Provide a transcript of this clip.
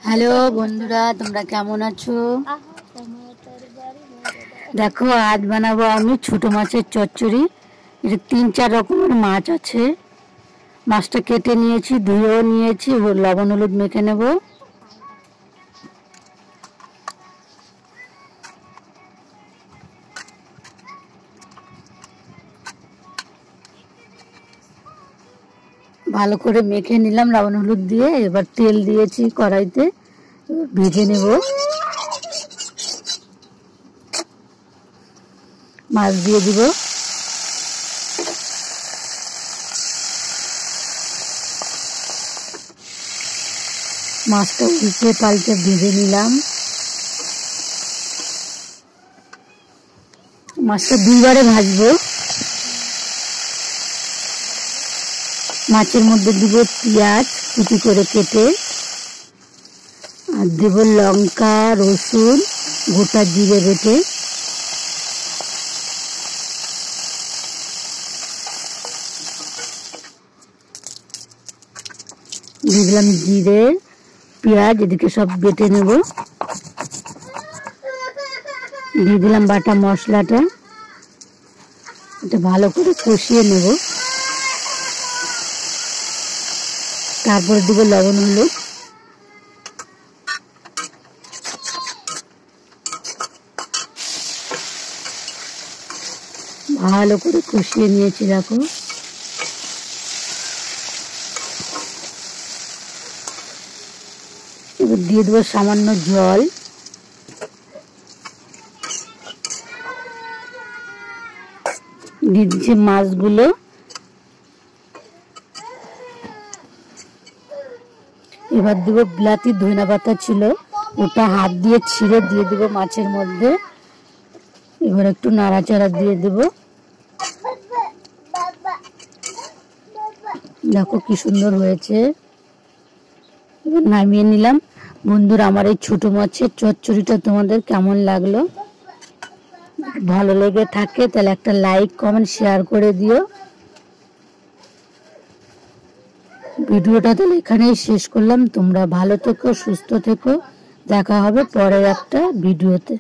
Hello বন্ধুরা, তোমরা কেমন আছো? দেখো, আজ বানাবো আমি ছোট মাছের চচ্চড়ি। এটা 3-4 রকমের মাছ আছে। মাছটা কেটে নিয়েছি, ধুয়েও নিয়েছি, লবণ হলুদ মেখে নেব। ভালো করে মেখে নিলাম লবণ হলুদ দিয়ে। এবার তেল দিয়েছি কড়াইতে, ভেজে নেব। মাছ দিয়ে দিব। মাছটা উল্টে পাল্টে ভেজে নিলাম। মাছটা 2বারে ভাজবো। মাছের মধ্যে দিব পেঁয়াজ কুচি করে কেটে, আর দেব লঙ্কা, রসুন, গোটা জিরে বেটে, দিয়ে দিলাম জিরে, পেঁয়াজ, এদিকে সব বেটে নেব। দিয়ে দিলাম বাটা মশলাটা, এটা ভালো করে কষিয়ে নেব। তারপরে দিব লবণ হলুদ, ভালো করে কষিয়ে নিয়েছি। দেখো, এবার দিয়ে দেবো সামান্য জল। দিয়ে দিচ্ছি মাছগুলো। এবার দেবো বিলাতি ধনিয়া পাতা ছিল, ওটা হাত দিয়ে ছিঁড়ে দিয়ে দেবো মাছের মধ্যে। এবার একটু নাড়াচাড়া দিয়ে দেবো। দেখো কি সুন্দর হয়েছে। এবার নামিয়ে নিলাম। বন্ধুরা, আমার এই ছোট মাছের চচ্চড়িটা তোমাদের কেমন লাগলো? ভালো লেগে থাকে তাহলে একটা লাইক, কমেন্ট, শেয়ার করে দিও। ভিডিওটা তাহলে এখানেই শেষ করলাম। তোমরা ভালো থেকো, সুস্থ থেকো। দেখা হবে পরের একটা ভিডিওতে।